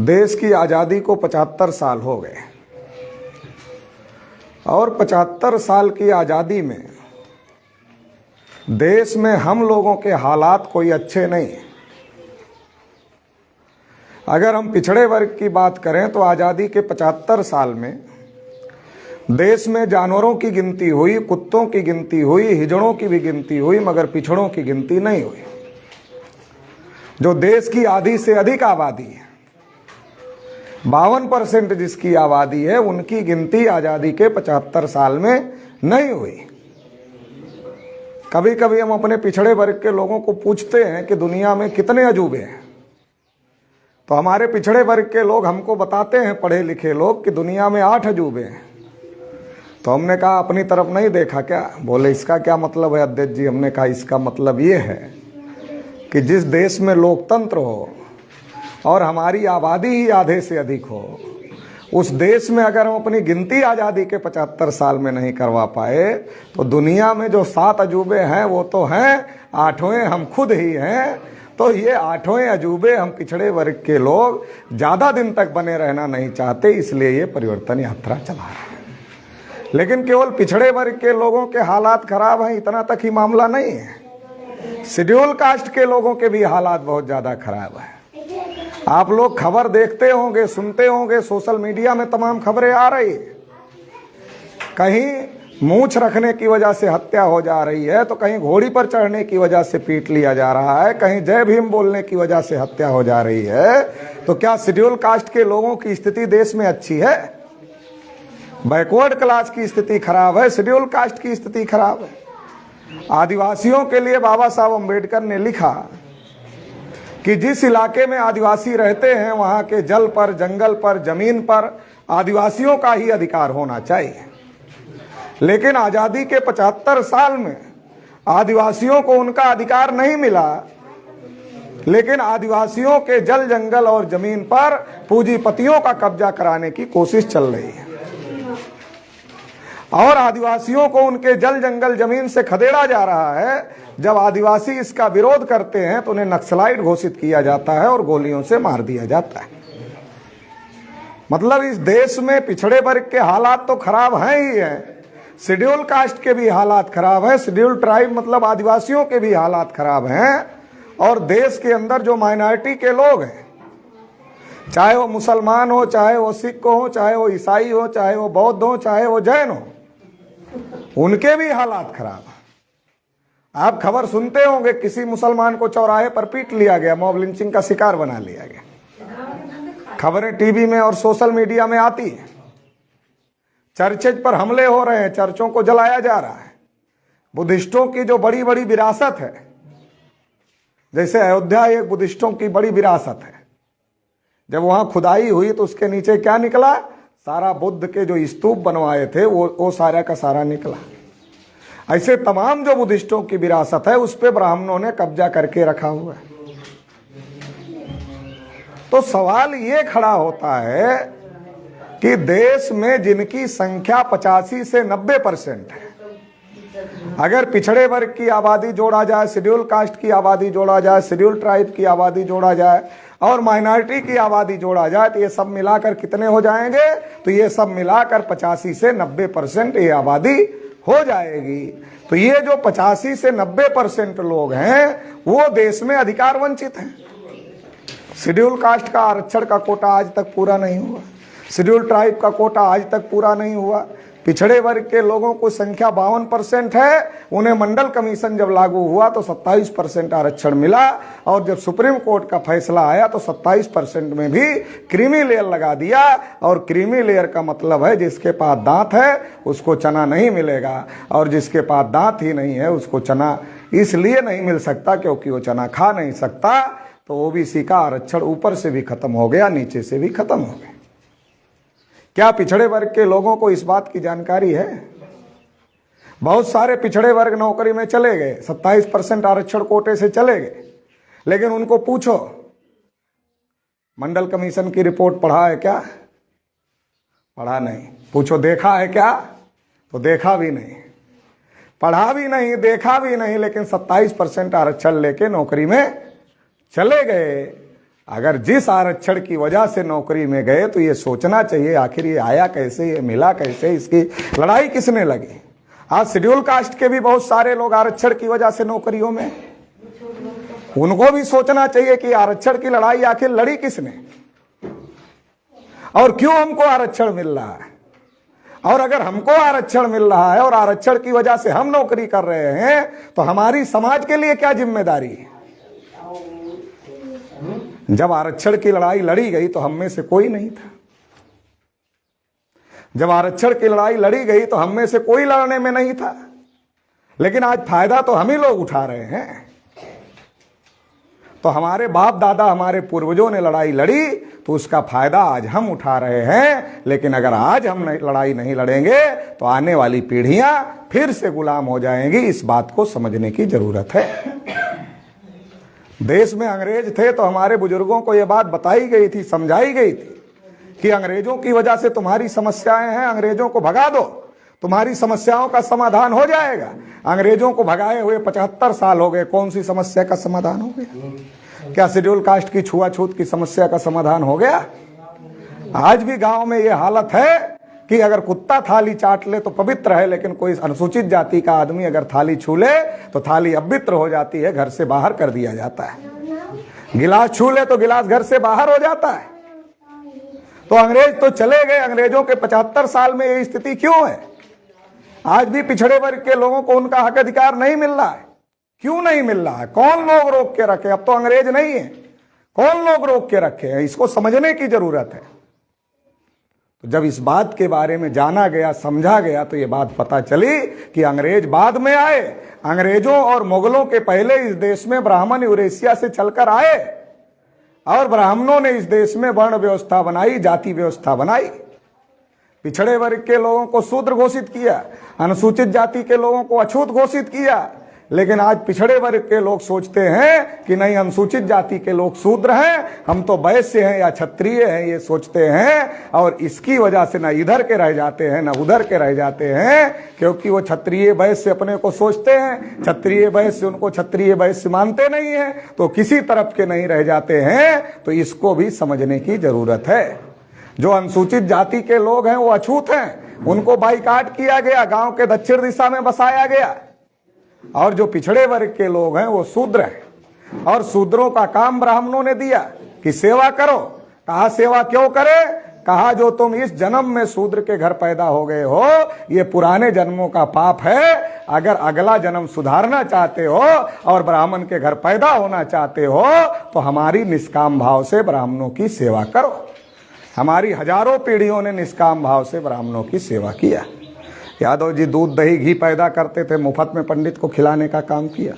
देश की आज़ादी को 75 साल हो गए और 75 साल की आज़ादी में देश में हम लोगों के हालात कोई अच्छे नहीं। अगर हम पिछड़े वर्ग की बात करें तो आज़ादी के 75 साल में देश में जानवरों की गिनती हुई, कुत्तों की गिनती हुई, हिजड़ों की भी गिनती हुई, मगर पिछड़ों की गिनती नहीं हुई। जो देश की आधी से अधिक आबादी है, 52% जिसकी आबादी है, उनकी गिनती आज़ादी के 75 साल में नहीं हुई। कभी कभी हम अपने पिछड़े वर्ग के लोगों को पूछते हैं कि दुनिया में कितने अजूबे हैं, तो हमारे पिछड़े वर्ग के लोग हमको बताते हैं, पढ़े लिखे लोग, कि दुनिया में 8 अजूबे हैं। तो हमने कहा अपनी तरफ नहीं देखा क्या? बोले इसका क्या मतलब है अध्यक्ष जी? हमने कहा इसका मतलब ये है कि जिस देश में लोकतंत्र हो और हमारी आबादी ही आधे से अधिक हो, उस देश में अगर हम अपनी गिनती आज़ादी के 75 साल में नहीं करवा पाए तो दुनिया में जो 7 अजूबे हैं वो तो हैं, 8वें हम खुद ही हैं। तो ये 8वें अजूबे हम पिछड़े वर्ग के लोग ज़्यादा दिन तक बने रहना नहीं चाहते, इसलिए ये परिवर्तन यात्रा चला रहे हैं। लेकिन केवल पिछड़े वर्ग के लोगों के हालात खराब हैं, इतना तक ही मामला नहीं है। शेड्यूल कास्ट के लोगों के भी हालात बहुत ज़्यादा खराब है। आप लोग खबर देखते होंगे, सुनते होंगे, सोशल मीडिया में तमाम खबरें आ रही है। कहीं मूंछ रखने की वजह से हत्या हो जा रही है, तो कहीं घोड़ी पर चढ़ने की वजह से पीट लिया जा रहा है, कहीं जय भीम बोलने की वजह से हत्या हो जा रही है। तो क्या शेड्यूल कास्ट के लोगों की स्थिति देश में अच्छी है? बैकवर्ड क्लास की स्थिति खराब है, शेड्यूल कास्ट की स्थिति खराब है। आदिवासियों के लिए बाबा साहब अम्बेडकर ने लिखा कि जिस इलाके में आदिवासी रहते हैं वहां के जल पर, जंगल पर, जमीन पर आदिवासियों का ही अधिकार होना चाहिए। लेकिन आजादी के 75 साल में आदिवासियों को उनका अधिकार नहीं मिला, लेकिन आदिवासियों के जल, जंगल और जमीन पर पूंजीपतियों का कब्जा कराने की कोशिश चल रही है और आदिवासियों को उनके जल, जंगल, जमीन से खदेड़ा जा रहा है। जब आदिवासी इसका विरोध करते हैं तो उन्हें नक्सलाइट घोषित किया जाता है और गोलियों से मार दिया जाता है। मतलब इस देश में पिछड़े वर्ग के हालात तो खराब हैं ही हैं, शेड्यूल कास्ट के भी हालात खराब हैं, शेड्यूल ट्राइब मतलब आदिवासियों के भी हालात खराब हैं। और देश के अंदर जो माइनॉरिटी के लोग हैं, चाहे वो मुसलमान हो, चाहे वो सिख हो, चाहे वो ईसाई हो, चाहे वो बौद्ध हो, चाहे वो जैन हो, उनके भी हालात खराब हैं। आप खबर सुनते होंगे, किसी मुसलमान को चौराहे पर पीट लिया गया, मॉब लिंचिंग का शिकार बना लिया गया। खबरें टीवी में और सोशल मीडिया में आती हैं। चर्चेज पर हमले हो रहे हैं, चर्चों को जलाया जा रहा है। बुद्धिस्टों की जो बड़ी बड़ी विरासत है, जैसे अयोध्या एक बुद्धिस्टों की बड़ी विरासत है, जब वहां खुदाई हुई तो उसके नीचे क्या निकला? सारा बुद्ध के जो स्तूप बनवाए थे वो सारा का सारा निकला। ऐसे तमाम जो बुद्धिस्टों की विरासत है उस पे ब्राह्मणों ने कब्जा करके रखा हुआ है। तो सवाल ये खड़ा होता है कि देश में जिनकी संख्या 85 से 90% है, अगर पिछड़े वर्ग की आबादी जोड़ा जाए, शेड्यूल कास्ट की आबादी जोड़ा जाए, शेड्यूल ट्राइब की आबादी जोड़ा जाए और माइनॉरिटी की आबादी जोड़ा जाए, तो ये सब मिलाकर कितने हो जाएंगे? तो ये सब मिलाकर 85 से 90% ये आबादी हो जाएगी। तो ये जो 85 से 90% लोग हैं वो देश में अधिकार वंचित हैं। शेड्यूल कास्ट का आरक्षण का कोटा आज तक पूरा नहीं हुआ, शेड्यूल ट्राइब का कोटा आज तक पूरा नहीं हुआ। पिछड़े वर्ग के लोगों को संख्या 52% है, उन्हें मंडल कमीशन जब लागू हुआ तो 27% आरक्षण मिला और जब सुप्रीम कोर्ट का फैसला आया तो 27% में भी क्रीमी लेयर लगा दिया। और क्रीमी लेयर का मतलब है जिसके पास दांत है उसको चना नहीं मिलेगा, और जिसके पास दांत ही नहीं है उसको चना इसलिए नहीं मिल सकता क्योंकि वो चना खा नहीं सकता। तो ओबीसी का आरक्षण ऊपर से भी खत्म हो गया, नीचे से भी खत्म हो गया। क्या पिछड़े वर्ग के लोगों को इस बात की जानकारी है? बहुत सारे पिछड़े वर्ग नौकरी में चले गए, 27% आरक्षण कोटे से चले गए, लेकिन उनको पूछो मंडल कमीशन की रिपोर्ट पढ़ा है क्या? पढ़ा नहीं। पूछो देखा है क्या? तो देखा भी नहीं। पढ़ा भी नहीं, देखा भी नहीं, लेकिन 27% आरक्षण लेके नौकरी में चले गए। अगर जिस आरक्षण की वजह से नौकरी में गए तो ये सोचना चाहिए आखिर ये आया कैसे, ये मिला कैसे, इसकी लड़ाई किसने लगी। आज शेड्यूल कास्ट के भी बहुत सारे लोग आरक्षण की वजह से नौकरियों में, उनको भी सोचना चाहिए कि आरक्षण की लड़ाई आखिर लड़ी किसने और क्यों हमको आरक्षण मिल रहा है। और अगर हमको आरक्षण मिल रहा है और आरक्षण की वजह से हम नौकरी कर रहे हैं तो हमारी समाज के लिए क्या जिम्मेदारी है। जब आरक्षण की लड़ाई लड़ी गई तो हम में से कोई नहीं था, जब आरक्षण की लड़ाई लड़ी गई तो हम में से कोई लड़ने में नहीं था, लेकिन आज फायदा तो हम ही लोग उठा रहे हैं। तो हमारे बाप दादा, हमारे पूर्वजों ने लड़ाई लड़ी तो उसका फायदा आज हम उठा रहे हैं। लेकिन अगर आज हम लड़ाई नहीं लड़ेंगे तो आने वाली पीढ़ियां फिर से गुलाम हो जाएंगी। इस बात को समझने की जरूरत है। देश में अंग्रेज थे तो हमारे बुजुर्गों को यह बात बताई गई थी, समझाई गई थी कि अंग्रेजों की वजह से तुम्हारी समस्याएं हैं, अंग्रेजों को भगा दो, तुम्हारी समस्याओं का समाधान हो जाएगा। अंग्रेजों को भगाए हुए 75 साल हो गए, कौन सी समस्या का समाधान हो गया? क्या शेड्यूल कास्ट की छुआछूत की समस्या का समाधान हो गया? आज भी गांव में यह हालत है कि अगर कुत्ता थाली चाट ले तो पवित्र है, लेकिन कोई अनुसूचित जाति का आदमी अगर थाली छू ले तो थाली अपवित्र हो जाती है, घर से बाहर कर दिया जाता है। गिलास छू ले तो गिलास घर से बाहर हो जाता है। तो अंग्रेज तो चले गए, अंग्रेजों के 75 साल में ये स्थिति क्यों है? आज भी पिछड़े वर्ग के लोगों को उनका हक अधिकार नहीं मिल रहा है। क्यों नहीं मिल रहा है? कौन लोग रोक के रखे? अब तो अंग्रेज नहीं है, कौन लोग रोक के रखे हैं? इसको समझने की जरूरत है। तो जब इस बात के बारे में जाना गया, समझा गया, तो ये बात पता चली कि अंग्रेज बाद में आए। अंग्रेजों और मुगलों के पहले इस देश में ब्राह्मण यूरेशिया से चलकर आए और ब्राह्मणों ने इस देश में वर्ण व्यवस्था बनाई, जाति व्यवस्था बनाई। पिछड़े वर्ग के लोगों को शूद्र घोषित किया, अनुसूचित जाति के लोगों को अछूत घोषित किया। लेकिन आज पिछड़े वर्ग के लोग सोचते हैं कि नहीं, अनुसूचित जाति के लोग शूद्र हैं, हम तो वैश्य हैं या क्षत्रिय हैं, ये सोचते हैं। और इसकी वजह से न इधर के रह जाते हैं न उधर के रह जाते हैं, क्योंकि वो क्षत्रिय वैश्य अपने को सोचते हैं। क्षत्रिय वैश्य उनको क्षत्रिय वैश्य मानते नहीं है, तो किसी तरफ के नहीं रह जाते हैं। तो इसको भी समझने की जरूरत है। जो अनुसूचित जाति के लोग हैं वो अछूत हैं, उनको बाइकाट किया गया, गांव के दक्षिण दिशा में बसाया गया। और जो पिछड़े वर्ग के लोग हैं वो शूद्र हैं, और शूद्रों का काम ब्राह्मणों ने दिया कि सेवा करो। कहा सेवा क्यों करे? कहा जो तुम इस जन्म में शूद्र के घर पैदा हो गए हो, ये पुराने जन्मों का पाप है। अगर अगला जन्म सुधारना चाहते हो और ब्राह्मण के घर पैदा होना चाहते हो तो हमारी निष्काम भाव से ब्राह्मणों की सेवा करो। हमारी हजारों पीढ़ियों ने निष्काम भाव से ब्राह्मणों की सेवा किया। यादव जी दूध दही घी पैदा करते थे, मुफ्त में पंडित को खिलाने का काम किया।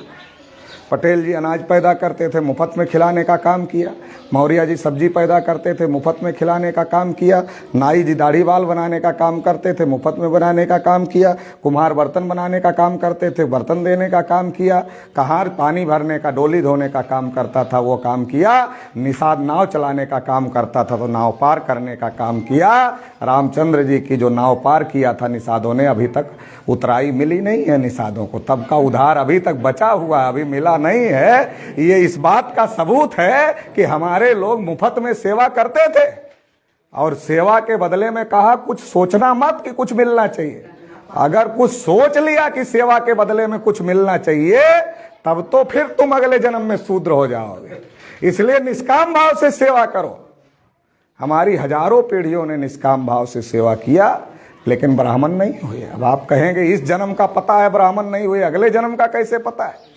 पटेल जी अनाज पैदा करते थे, मुफ्त में खिलाने का काम किया। मौर्य जी सब्जी पैदा करते थे, मुफ्त में खिलाने का काम किया। नाई जी दाढ़ी बाल बनाने का काम करते थे, मुफ्त में बनाने का काम किया। कुम्हार बर्तन बनाने का काम करते थे, बर्तन देने का काम किया। कहार पानी भरने का, डोली धोने का काम करता था, वो काम किया। निषाद नाव चलाने का काम करता था तो नाव पार करने का काम किया। रामचंद्र जी की जो नाव पार किया था निषादों ने, अभी तक उतराई मिली नहीं है निषादों को, तब का उधार अभी तक बचा हुआ, अभी मिला नहीं है। ये इस बात का सबूत है कि हमारे लोग मुफ्त में सेवा करते थे और सेवा के बदले में कहा कुछ सोचना मत कि कुछ मिलना चाहिए। अगर कुछ सोच लिया कि सेवा के बदले में कुछ मिलना चाहिए, तब तो फिर तुम अगले जन्म में शूद्र हो जाओगे। इसलिए निष्काम भाव से सेवा करो। हमारी हजारों पीढ़ियों ने निष्काम भाव से सेवा किया, लेकिन ब्राह्मण नहीं हुए। अब आप कहेंगे इस जन्म का पता है, ब्राह्मण नहीं हुए, अगले जन्म का कैसे पता है?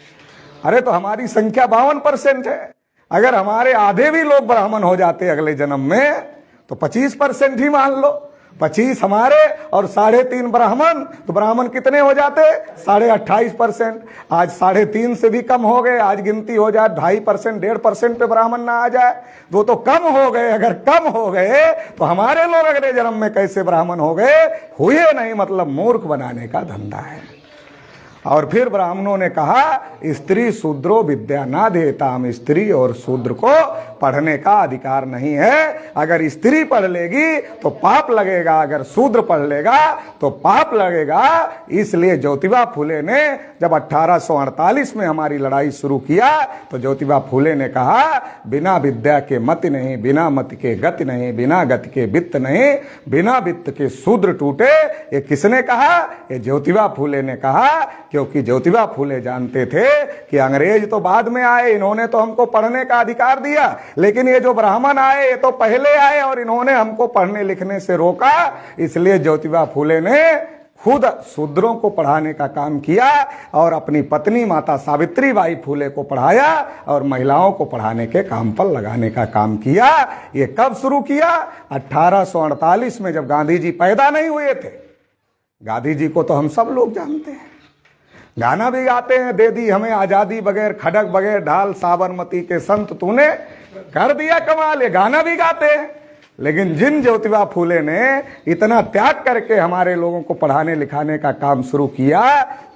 अरे तो हमारी संख्या 52% है। अगर हमारे आधे भी लोग ब्राह्मण हो जाते अगले जन्म में तो 25% ही मान लो। 25 हमारे और 3.5 ब्राह्मण, तो ब्राह्मण कितने हो जाते? 28.5%। आज 3.5 से भी कम हो गए। आज गिनती हो जाए 2.5%, 1.5% पे ब्राह्मण ना आ जाए, वो तो कम हो गए। अगर कम हो गए तो हमारे लोग अगले जन्म में कैसे ब्राह्मण हो गए? हुए नहीं, मतलब मूर्ख बनाने का धंधा है। और फिर ब्राह्मणों ने कहा स्त्री शूद्रो विद्या ना देताम, स्त्री और शूद्र को पढ़ने का अधिकार नहीं है। अगर स्त्री पढ़ लेगी तो पाप लगेगा, अगर शूद्र पढ़ लेगा तो पाप लगेगा। इसलिए ज्योतिबा फुले ने जब 1848 में हमारी लड़ाई शुरू किया तो ज्योतिबा फुले ने कहा बिना विद्या के मति नहीं, बिना मति के गति नहीं, बिना गति के वित्त नहीं, बिना वित्त के शूद्र टूटे। ये किसने कहा? ये ज्योतिबा फुले ने कहा, क्योंकि ज्योतिबा फुले जानते थे कि अंग्रेज तो बाद में आए, इन्होंने तो हमको पढ़ने का अधिकार दिया, लेकिन ये जो ब्राह्मण आए ये तो पहले आए और इन्होंने हमको पढ़ने लिखने से रोका। इसलिए ज्योतिबा फुले ने खुद शूद्रों को पढ़ाने का काम किया और अपनी पत्नी माता सावित्रीबाई फुले को पढ़ाया और महिलाओं को पढ़ाने के काम पर लगाने का काम किया। ये कब शुरू किया? 1848 में, जब गांधी जी पैदा नहीं हुए थे। गांधी जी को तो हम सब लोग जानते हैं, गाना भी गाते हैं, दे दी हमें आजादी बगैर खड़क बगैर ढाल, साबरमती के संत तूने कर दिया कमाल, ये गाना भी गाते हैं। लेकिन जिन ज्योतिबा फुले ने इतना त्याग करके हमारे लोगों को पढ़ाने लिखाने का काम शुरू किया,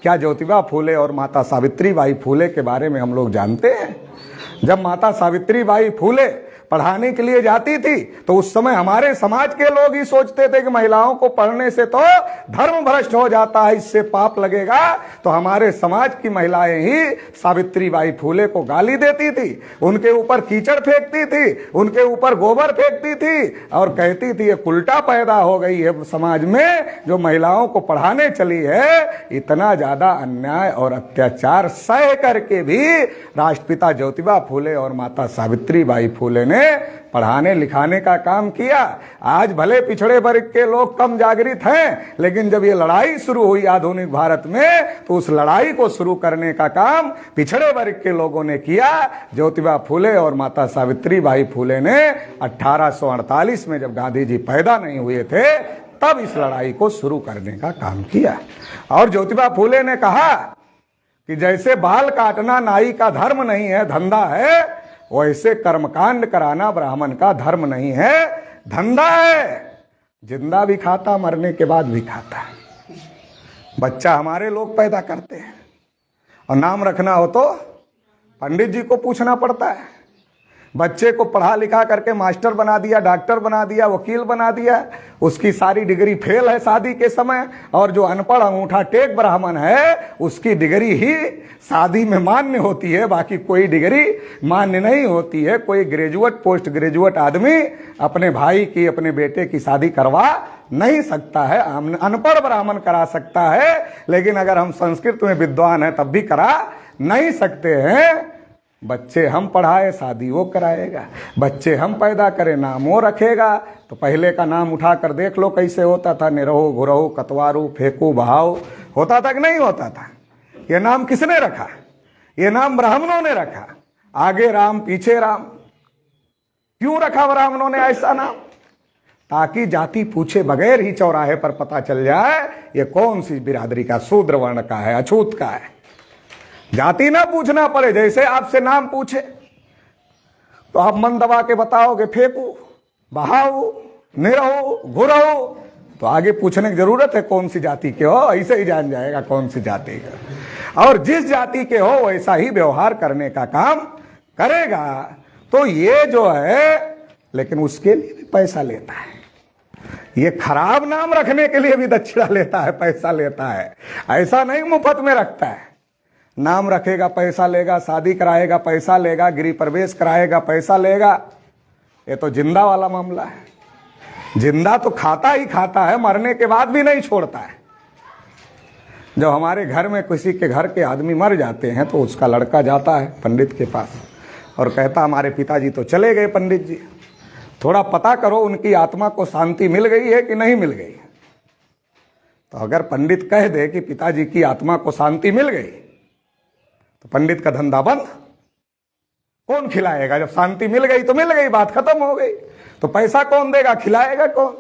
क्या ज्योतिबा फुले और माता सावित्रीबाई फुले के बारे में हम लोग जानते हैं? जब माता सावित्रीबाई फुले पढ़ाने के लिए जाती थी तो उस समय हमारे समाज के लोग ही सोचते थे कि महिलाओं को पढ़ने से तो धर्म भ्रष्ट हो जाता है, इससे पाप लगेगा। तो हमारे समाज की महिलाएं ही सावित्रीबाई फुले को गाली देती थी, उनके ऊपर कीचड़ फेंकती थी, उनके ऊपर गोबर फेंकती थी और कहती थी ये उल्टा पैदा हो गई है समाज में, जो महिलाओं को पढ़ाने चली है। इतना ज्यादा अन्याय और अत्याचार सह करके भी राष्ट्रपिता ज्योतिबा फुले और माता सावित्रीबाई फुले ने पढ़ाने लिखाने का काम किया। आज भले पिछड़े वर्ग के लोग कम जागृत हैं, लेकिन जब ये लड़ाई शुरू हुई आधुनिक भारत में तो उस लड़ाई को शुरू करने का काम पिछड़े वर्ग के लोगों ने किया। ज्योतिबा फुले और माता सावित्रीबाई फुले ने 1848 में, जब गांधी जी पैदा नहीं हुए थे, तब इस लड़ाई को शुरू करने का काम किया। और ज्योतिबा फुले ने कहा कि जैसे बाल काटना नाई का धर्म नहीं है, धंधा है, वैसे कर्मकांड कराना ब्राह्मण का धर्म नहीं है, धंधा है। जिंदा भी खाता, मरने के बाद भी खाता। बच्चा हमारे लोग पैदा करते हैं और नाम रखना हो तो पंडित जी को पूछना पड़ता है। बच्चे को पढ़ा लिखा करके मास्टर बना दिया, डॉक्टर बना दिया, वकील बना दिया, उसकी सारी डिग्री फेल है शादी के समय। और जो अनपढ़ अंगूठा टेक ब्राह्मण है उसकी डिग्री ही शादी में मान्य होती है, बाकी कोई डिग्री मान्य नहीं होती है। कोई ग्रेजुएट पोस्ट ग्रेजुएट आदमी अपने भाई की, अपने बेटे की शादी करवा नहीं सकता है। अनपढ़ ब्राह्मण करा सकता है, लेकिन अगर हम संस्कृत में विद्वान हैं तब भी करा नहीं सकते हैं। बच्चे हम पढ़ाए, शादी वो कराएगा। बच्चे हम पैदा करें, नाम वो रखेगा। तो पहले का नाम उठाकर देख लो कैसे होता था, निरहु, घुरहु, कतवारू, फेंकू, बहाव, होता था कि नहीं होता था? ये नाम किसने रखा? ये नाम ब्राह्मणों ने रखा। आगे राम पीछे राम। क्यों रखा ब्राह्मणों ने ऐसा नाम? ताकि जाति पूछे बगैर ही चौराहे पर पता चल जाए ये कौन सी बिरादरी का, शूद्र वर्ण का है, अछूत का है। जाति ना पूछना पड़े। जैसे आपसे नाम पूछे तो आप मन दबा के बताओगे फेंकू, बहाओ, निरहो, घुरहो, तो आगे पूछने की जरूरत है कौन सी जाति के हो, ऐसे ही जान जाएगा कौन सी जाति का। और जिस जाति के हो वैसा ही व्यवहार करने का काम करेगा। तो ये जो है, लेकिन उसके लिए भी पैसा लेता है। ये खराब नाम रखने के लिए भी दक्षिणा लेता है, पैसा लेता है। ऐसा नहीं मुफ्त में रखता है। नाम रखेगा पैसा लेगा, शादी कराएगा पैसा लेगा, गृह प्रवेश कराएगा पैसा लेगा। ये तो जिंदा वाला मामला है। जिंदा तो खाता ही खाता है, मरने के बाद भी नहीं छोड़ता है। जब हमारे घर में किसी के घर के आदमी मर जाते हैं तो उसका लड़का जाता है पंडित के पास और कहता हमारे पिताजी तो चले गए पंडित जी, थोड़ा पता करो उनकी आत्मा को शांति मिल गई है कि नहीं मिल गई। तो अगर पंडित कह दे कि पिताजी की आत्मा को शांति मिल गई तो पंडित का धंधा बंद। कौन खिलाएगा? जब शांति मिल गई तो मिल गई, बात खत्म हो गई। तो पैसा कौन देगा, खिलाएगा कौन?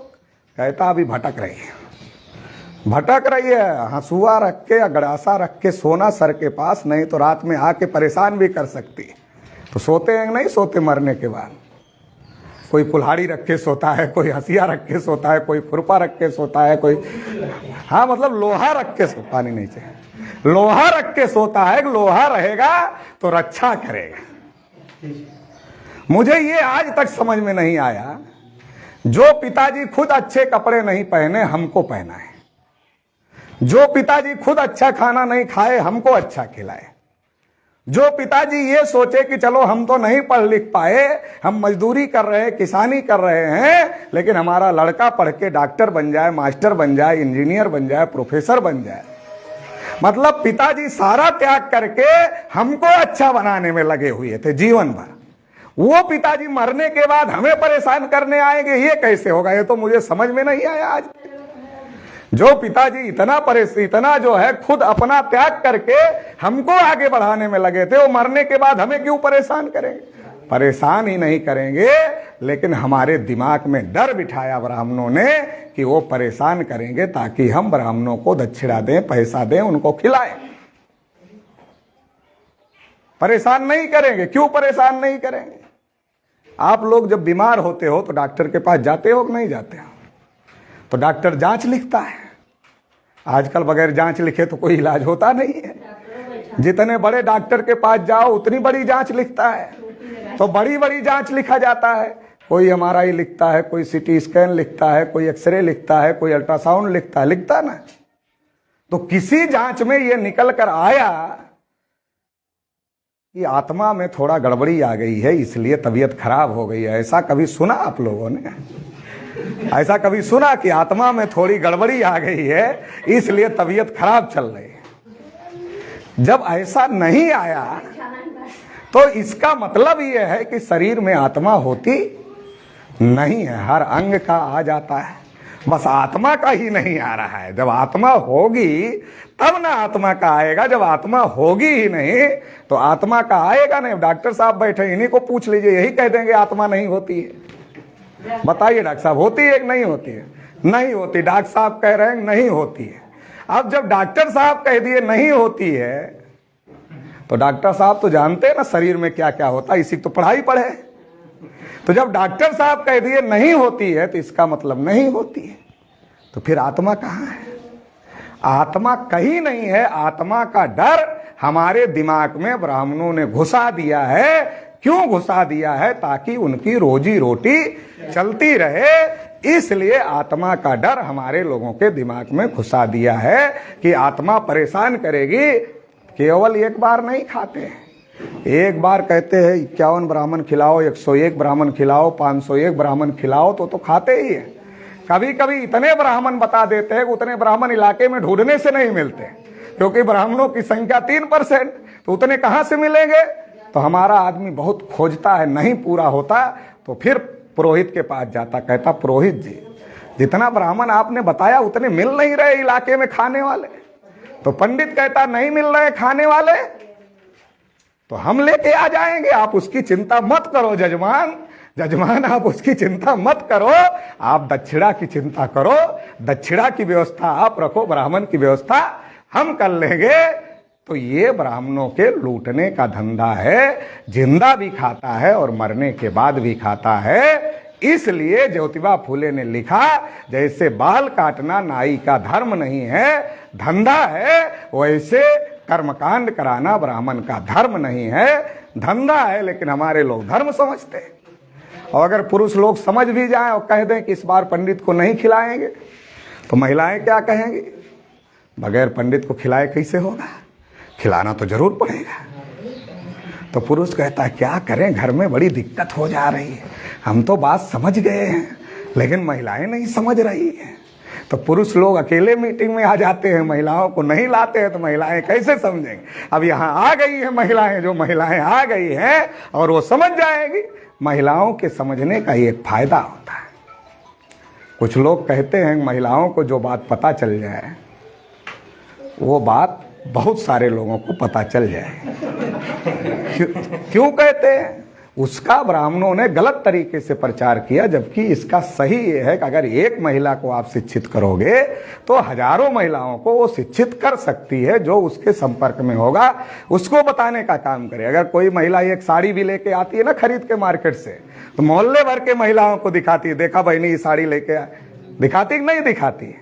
कहता अभी भटक रही है, भटक रही है, हंसुआ रख के या गड़ासा रख के सोना सर के पास, नहीं तो रात में आके परेशान भी कर सकती है। तो सोते हैं नहीं सोते मरने के बाद? कोई कुल्हाड़ी रख के सोता है, कोई हंसिया रख के सोता है, कोई खुरपा रख के सोता है, कोई हाँ मतलब लोहा रख के पानी नहीं चाहिए, लोहा रख के सोता है कि लोहा रहेगा तो रक्षा करेगा। मुझे ये आज तक समझ में नहीं आया, जो पिताजी खुद अच्छे कपड़े नहीं पहने हमको पहनाए, जो पिताजी खुद अच्छा खाना नहीं खाए हमको अच्छा खिलाए, जो पिताजी ये सोचे कि चलो हम तो नहीं पढ़ लिख पाए, हम मजदूरी कर रहे हैं, किसानी कर रहे हैं, लेकिन हमारा लड़का पढ़ के डॉक्टर बन जाए, मास्टर बन जाए, इंजीनियर बन जाए, प्रोफेसर बन जाए। मतलब पिताजी सारा त्याग करके हमको अच्छा बनाने में लगे हुए थे जीवन भर। वो पिताजी मरने के बाद हमें परेशान करने आएंगे, ये कैसे होगा? ये तो मुझे समझ में नहीं आया आज। जो पिताजी इतना जो है खुद अपना त्याग करके हमको आगे बढ़ाने में लगे थे, वो मरने के बाद हमें क्यों परेशान करेंगे? परेशान ही नहीं करेंगे, लेकिन हमारे दिमाग में डर बिठाया ब्राह्मणों ने कि वो परेशान करेंगे ताकि हम ब्राह्मणों को दक्षिणा दें, पैसा दें, उनको खिलाएं। परेशान नहीं करेंगे। क्यों परेशान नहीं करेंगे? आप लोग जब बीमार होते हो तो डॉक्टर के पास जाते हो कि नहीं जाते हो? तो डॉक्टर जांच लिखता है। आजकल बगैर जांच लिखे तो कोई इलाज होता नहीं है। जितने बड़े डॉक्टर के पास जाओ उतनी बड़ी जांच लिखता है, तो बड़ी बड़ी जांच लिखा जाता है। कोई एमआरआई लिखता है, कोई सीटी स्कैन लिखता है, कोई एक्सरे लिखता है, कोई अल्ट्रासाउंड लिखता है, लिखता ना। तो किसी जांच में ये निकल कर आया कि आत्मा में थोड़ा गड़बड़ी आ गई है, इसलिए तबीयत खराब हो गई है। ऐसा कभी सुना आप लोगों ने? ऐसा कभी सुना कि आत्मा में थोड़ी गड़बड़ी आ गई है इसलिए तबीयत खराब चल रही है? जब ऐसा नहीं आया तो इसका मतलब यह है कि शरीर में आत्मा होती नहीं है। हर अंग का आ जाता है, बस आत्मा का ही नहीं आ रहा है। जब आत्मा होगी तब ना आत्मा का आएगा। जब आत्मा होगी ही नहीं तो आत्मा का आएगा नहीं। डॉक्टर साहब बैठे, इन्हीं को पूछ लीजिए, यही कह देंगे आत्मा नहीं होती है। बताइए डॉक्टर साहब, होती है कि नहीं होती है? नहीं होती। डॉक्टर साहब कह रहे हैं नहीं होती है। अब जब डॉक्टर साहब कह दिए नहीं होती है तो डॉक्टर साहब तो जानते हैं ना शरीर में क्या क्या होता है, इसी तो पढ़ाई पढ़े। तो जब डॉक्टर साहब कह दिए नहीं होती है तो इसका मतलब नहीं होती है। तो फिर आत्मा कहाँ है? आत्मा कहीं नहीं है। आत्मा का डर हमारे दिमाग में ब्राह्मणों ने घुसा दिया है। क्यों घुसा दिया है? ताकि उनकी रोजी रोटी चलती रहे। इसलिए आत्मा का डर हमारे लोगों के दिमाग में घुसा दिया है कि आत्मा परेशान करेगी। केवल एक बार नहीं खाते, एक बार कहते हैं 51 ब्राह्मण खिलाओ, 101 ब्राह्मण खिलाओ, 501 ब्राह्मण खिलाओ तो खाते ही है। कभी कभी इतने ब्राह्मण बता देते हैं कि उतने ब्राह्मण इलाके में ढूंढने से नहीं मिलते, क्योंकि ब्राह्मणों की संख्या 3%, तो उतने कहाँ से मिलेंगे? तो हमारा आदमी बहुत खोजता है, नहीं पूरा होता तो फिर पुरोहित के पास जाता, कहता पुरोहित जी जितना ब्राह्मण आपने बताया उतने मिल नहीं रहे इलाके में खाने वाले। तो पंडित कहता नहीं मिल रहे खाने वाले तो हम लेके आ जाएंगे, आप उसकी चिंता मत करो जजमान। जजमान आप उसकी चिंता मत करो, आप दक्षिणा की चिंता करो। दक्षिणा की व्यवस्था आप रखो, ब्राह्मण की व्यवस्था हम कर लेंगे। तो ये ब्राह्मणों के लूटने का धंधा है। जिंदा भी खाता है और मरने के बाद भी खाता है। इसलिए ज्योतिबा फूले ने लिखा, जैसे बाल काटना नाई का धर्म नहीं है, धंधा है, वैसे कर्मकांड कराना ब्राह्मण का धर्म नहीं है, धंधा है। लेकिन हमारे लोग धर्म समझते हैं। और अगर पुरुष लोग समझ भी जाएं और कह दें कि इस बार पंडित को नहीं खिलाएंगे तो महिलाएं क्या कहेंगी? बगैर पंडित को खिलाए कैसे होगा? खिलाना तो जरूर पड़ेगा। तो पुरुष कहता है क्या करें, घर में बड़ी दिक्कत हो जा रही है। हम तो बात समझ गए हैं लेकिन महिलाएं नहीं समझ रही हैं। तो पुरुष लोग अकेले मीटिंग में आ जाते हैं, महिलाओं को नहीं लाते हैं। तो महिलाएं कैसे समझेंगे? अब यहाँ आ गई है महिलाएं, जो महिलाएं आ गई हैं और वो समझ जाएंगी। महिलाओं के समझने का एक फायदा होता है। कुछ लोग कहते हैं महिलाओं को जो बात पता चल जाए वो बात बहुत सारे लोगों को पता चल जाए। क्यों कहते हैं? उसका ब्राह्मणों ने गलत तरीके से प्रचार किया, जबकि इसका सही ये है कि अगर एक महिला को आप शिक्षित करोगे तो हजारों महिलाओं को वो शिक्षित कर सकती है। जो उसके संपर्क में होगा उसको बताने का काम करे। अगर कोई महिला एक साड़ी भी लेके आती है ना खरीद के मार्केट से, तो मोहल्ले भर के महिलाओं को दिखाती है, देखा बहनी ये साड़ी लेके आए, दिखाती कि नहीं दिखाती?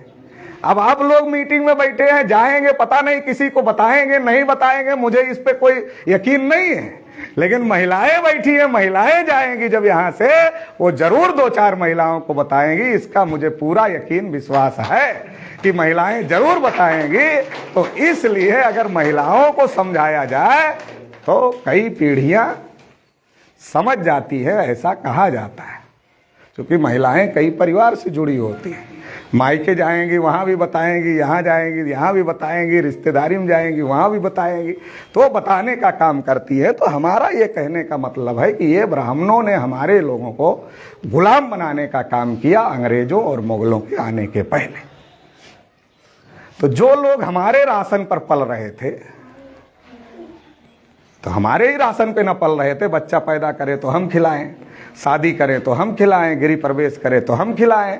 अब आप लोग मीटिंग में बैठे हैं, जाएंगे, पता नहीं किसी को बताएंगे नहीं बताएंगे, मुझे इस पे कोई यकीन नहीं है, लेकिन महिलाएं बैठी हैं, महिलाएं जाएंगी जब यहां से, वो जरूर 2-4 महिलाओं को बताएंगी, इसका मुझे पूरा यकीन विश्वास है कि महिलाएं जरूर बताएंगी। तो इसलिए अगर महिलाओं को समझाया जाए तो कई पीढ़ियां समझ जाती है, ऐसा कहा जाता है, क्योंकि महिलाएं कई परिवार से जुड़ी होती हैं। मायके जाएंगी वहाँ भी बताएंगी, यहाँ जाएंगी यहाँ भी बताएंगी, रिश्तेदारी में जाएंगी वहाँ भी बताएंगी, तो बताने का काम करती है। तो हमारा ये कहने का मतलब है कि ये ब्राह्मणों ने हमारे लोगों को गुलाम बनाने का काम किया अंग्रेजों और मुगलों के आने के पहले। तो जो लोग हमारे राशन पर पल रहे थे, तो हमारे ही राशन पे न पल रहे थे, बच्चा पैदा करे तो हम खिलाएं, शादी करें तो हम खिलाएं, गृह प्रवेश करें तो हम खिलाएं,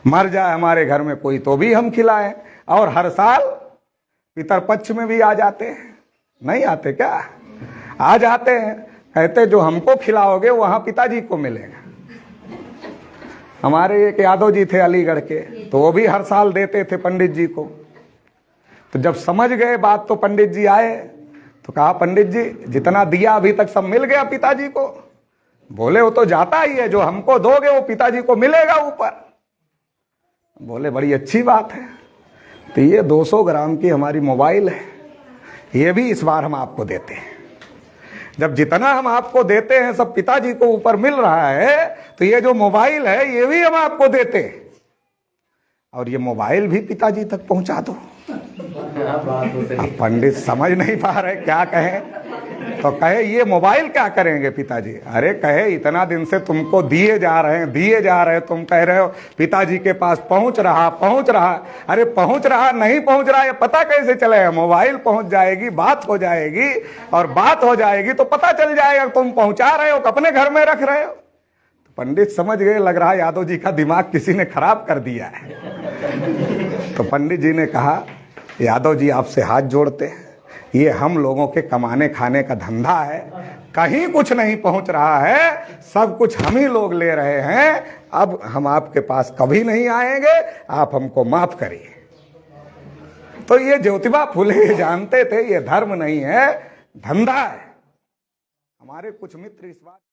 मर जाए हमारे घर में कोई तो भी हम खिलाएं, और हर साल पितरपक्ष में भी आ जाते हैं, नहीं आते क्या? आ जाते हैं, कहते जो हमको खिलाओगे वहां पिताजी को मिलेगा। हमारे एक यादव जी थे अलीगढ़ के, तो वो भी हर साल देते थे पंडित जी को। तो जब समझ गए बात तो पंडित जी आए, तो कहा पंडित जी जितना दिया अभी तक सब मिल गया पिताजी को? बोले वो तो जाता ही है, जो हमको दोगे वो पिताजी को मिलेगा ऊपर। बोले बड़ी अच्छी बात है। तो ये 200 ग्राम की हमारी मोबाइल है, ये भी इस बार हम आपको देते हैं। जब जितना हम आपको देते हैं सब पिताजी को ऊपर मिल रहा है, तो ये जो मोबाइल है ये भी हम आपको देते हैं, और ये मोबाइल भी पिताजी तक पहुंचा दो। पंडित समझ नहीं पा रहे क्या कहें, तो कहे ये मोबाइल क्या करेंगे पिताजी? अरे कहे इतना दिन से तुमको दिए जा रहे हैं, तुम कह रहे हो पिताजी के पास पहुंच रहा। अरे पहुंच रहा नहीं पहुंच रहा ये पता कैसे चलेगा? मोबाइल पहुंच जाएगी, बात हो जाएगी, और बात हो जाएगी तो पता चल जाएगा तुम पहुंचा रहे हो अपने घर में रख रहे हो। तो पंडित समझ गए, लग रहा है यादव जी का दिमाग किसी ने खराब कर दिया है। तो पंडित जी ने कहा यादव जी आपसे हाथ जोड़ते हैं, ये हम लोगों के कमाने खाने का धंधा है, कहीं कुछ नहीं पहुंच रहा है, सब कुछ हम ही लोग ले रहे हैं, अब हम आपके पास कभी नहीं आएंगे, आप हमको माफ करिए। तो ये ज्योतिबा फुले जानते थे ये धर्म नहीं है, धंधा है। हमारे कुछ मित्र इस बात